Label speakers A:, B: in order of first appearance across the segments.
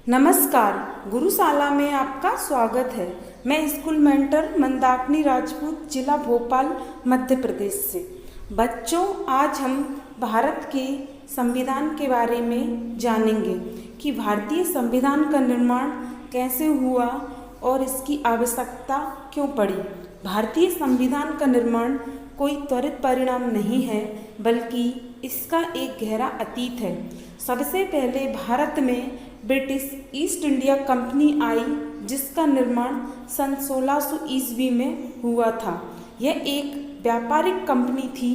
A: नमस्कार। गुरुशाला में आपका स्वागत है। मैं स्कूल मेंटर मंदाकिनी राजपूत, जिला भोपाल, मध्य प्रदेश से। बच्चों, आज हम भारत के संविधान के बारे में जानेंगे कि भारतीय संविधान का निर्माण कैसे हुआ और इसकी आवश्यकता क्यों पड़ी। भारतीय संविधान का निर्माण कोई त्वरित परिणाम नहीं है, बल्कि इसका एक गहरा अतीत है। सबसे पहले भारत में ब्रिटिश ईस्ट इंडिया कंपनी आई, जिसका निर्माण सन 1600 ईस्वी में हुआ था। यह एक व्यापारिक कंपनी थी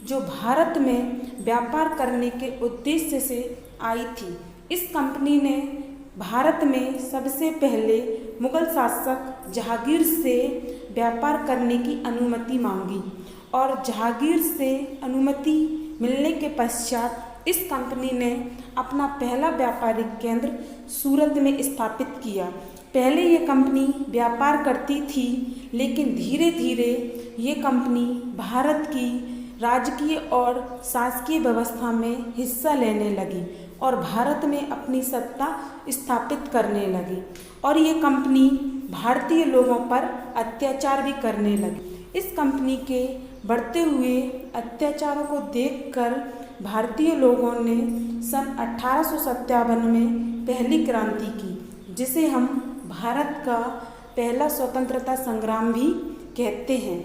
A: जो भारत में व्यापार करने के उद्देश्य से आई थी। इस कंपनी ने भारत में सबसे पहले मुगल शासक जहांगीर से व्यापार करने की अनुमति मांगी और जहांगीर से अनुमति मिलने के पश्चात इस कंपनी ने अपना पहला व्यापारिक केंद्र सूरत में स्थापित किया। पहले ये कंपनी व्यापार करती थी, लेकिन धीरे धीरे ये कंपनी भारत की राजकीय और शासकीय व्यवस्था में हिस्सा लेने लगी और भारत में अपनी सत्ता स्थापित करने लगी। और ये कंपनी भारतीय लोगों पर अत्याचार भी करने लगी। इस कंपनी के बढ़ते हुए अत्याचारों को देखकर भारतीय लोगों ने सन 1857 में पहली क्रांति की, जिसे हम भारत का पहला स्वतंत्रता संग्राम भी कहते हैं।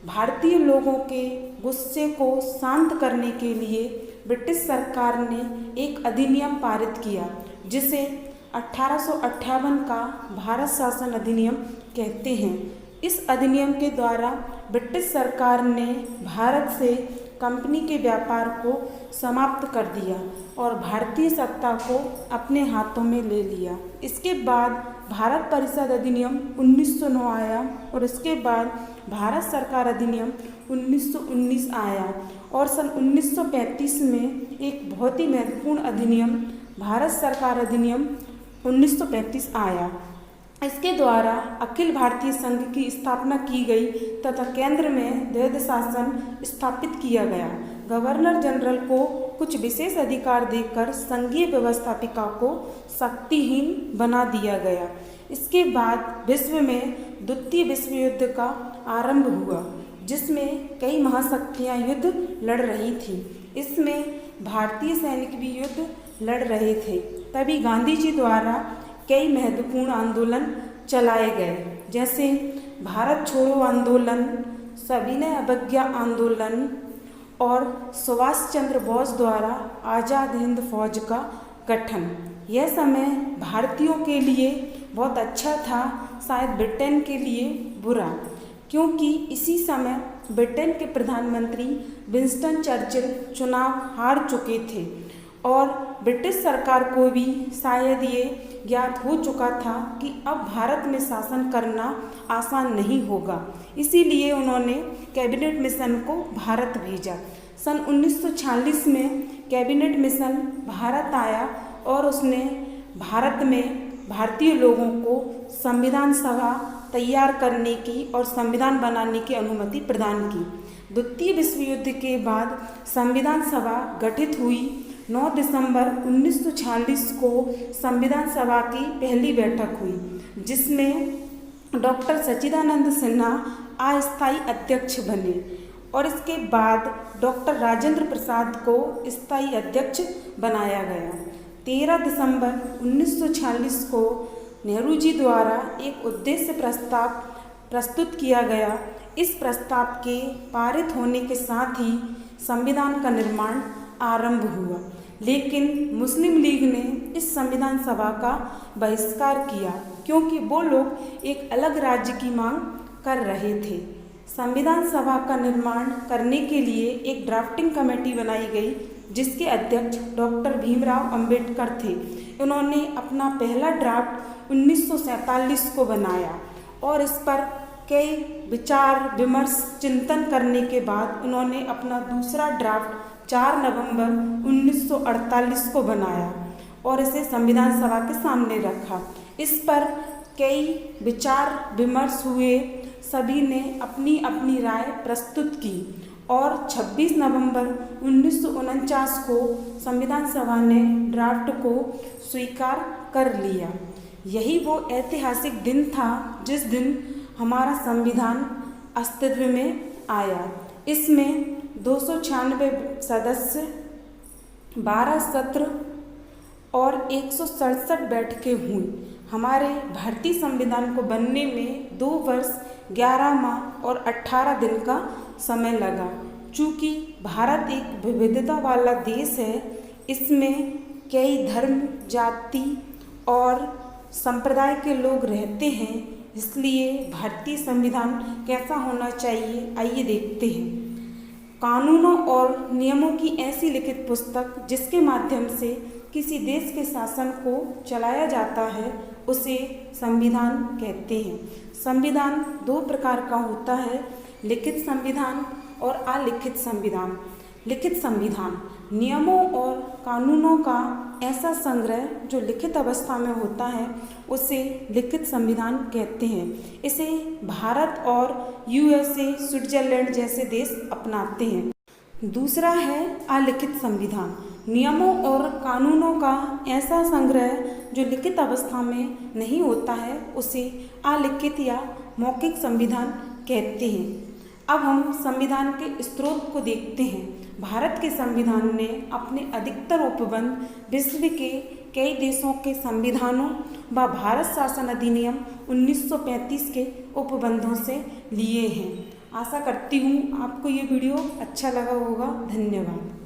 A: भारतीय लोगों के गुस्से को शांत करने के लिए ब्रिटिश सरकार ने एक अधिनियम पारित किया, जिसे 1858 का भारत शासन अधिनियम कहते हैं। इस अधिनियम के द्वारा ब्रिटिश सरकार ने भारत से कंपनी के व्यापार को समाप्त कर दिया और भारतीय सत्ता को अपने हाथों में ले लिया। इसके बाद भारत परिषद अधिनियम 1909 आया और इसके बाद भारत सरकार अधिनियम 1919 आया और सन 1935 में एक बहुत ही महत्वपूर्ण अधिनियम भारत सरकार अधिनियम 1935 आया। इसके द्वारा अखिल भारतीय संघ की स्थापना की गई तथा केंद्र में द्वैध शासन स्थापित किया गया। गवर्नर जनरल को कुछ विशेष अधिकार देकर संघीय व्यवस्थापिका को शक्तिहीन बना दिया गया। इसके बाद विश्व में द्वितीय विश्व युद्ध का आरंभ हुआ, जिसमें कई महाशक्तियां युद्ध लड़ रही थी। इसमें भारतीय सैनिक भी युद्ध लड़ रहे थे। तभी गांधी जी द्वारा कई महत्वपूर्ण आंदोलन चलाए गए, जैसे भारत छोड़ो आंदोलन, सविनय अवज्ञा आंदोलन और सुभाष चंद्र बोस द्वारा आज़ाद हिंद फौज का गठन। यह समय भारतीयों के लिए बहुत अच्छा था, शायद ब्रिटेन के लिए बुरा, क्योंकि इसी समय ब्रिटेन के प्रधानमंत्री विंस्टन चर्चिल चुनाव हार चुके थे और ब्रिटिश सरकार को भी शायद ये ज्ञात हो चुका था कि अब भारत में शासन करना आसान नहीं होगा। इसीलिए उन्होंने कैबिनेट मिशन को भारत भेजा। सन 1946 में कैबिनेट मिशन भारत आया और उसने भारत में भारतीय लोगों को संविधान सभा तैयार करने की और संविधान बनाने की अनुमति प्रदान की। द्वितीय विश्व युद्ध के बाद संविधान सभा गठित हुई। 9 दिसंबर 1946 को संविधान सभा की पहली बैठक हुई, जिसमें डॉक्टर सच्चिदानंद सिन्हा अस्थायी अध्यक्ष बने और इसके बाद डॉक्टर राजेंद्र प्रसाद को स्थायी अध्यक्ष बनाया गया। 13 दिसंबर 1946 को नेहरू जी द्वारा एक उद्देश्य प्रस्ताव प्रस्तुत किया गया। इस प्रस्ताव के पारित होने के साथ ही संविधान का निर्माण आरंभ हुआ, लेकिन मुस्लिम लीग ने इस संविधान सभा का बहिष्कार किया, क्योंकि वो लोग एक अलग राज्य की मांग कर रहे थे। संविधान सभा का निर्माण करने के लिए एक ड्राफ्टिंग कमेटी बनाई गई, जिसके अध्यक्ष डॉक्टर भीमराव अंबेडकर थे। उन्होंने अपना पहला ड्राफ्ट 1947 को बनाया और इस पर कई विचार विमर्श चिंतन करने के बाद उन्होंने अपना दूसरा ड्राफ्ट 4 नवंबर 1948 को बनाया और इसे संविधान सभा के सामने रखा। इस पर कई विचार विमर्श हुए, सभी ने अपनी अपनी राय प्रस्तुत की और 26 नवंबर 1949 को संविधान सभा ने ड्राफ्ट को स्वीकार कर लिया। यही वो ऐतिहासिक दिन था जिस दिन हमारा संविधान अस्तित्व में आया। इसमें 296 सदस्य, 12 सत्र और 167 बैठकें हुई। हमारे भारतीय संविधान को बनने में 2 वर्ष 11 माह और 18 दिन का समय लगा। चूँकि भारत एक विविधता वाला देश है, इसमें कई धर्म, जाति और संप्रदाय के लोग रहते हैं, इसलिए भारतीय संविधान कैसा होना चाहिए आइए देखते हैं। कानूनों और नियमों की ऐसी लिखित पुस्तक जिसके माध्यम से किसी देश के शासन को चलाया जाता है उसे संविधान कहते हैं। संविधान 2 प्रकार का होता है, लिखित संविधान और अलिखित संविधान। लिखित संविधान नियमों और कानूनों का ऐसा संग्रह जो लिखित अवस्था में होता है उसे लिखित संविधान कहते हैं। इसे भारत और USA, स्विट्जरलैंड जैसे देश अपनाते हैं। दूसरा है अलिखित संविधान। नियमों और कानूनों का ऐसा संग्रह जो लिखित अवस्था में नहीं होता है उसे अलिखित या मौखिक संविधान कहते हैं। अब हम संविधान के स्रोत को देखते हैं। भारत के संविधान ने अपने अधिकतर उपबंध विश्व के कई देशों के संविधानों व भारत शासन अधिनियम 1935 के उपबंधों से लिए हैं। आशा करती हूँ आपको ये वीडियो अच्छा लगा होगा। धन्यवाद।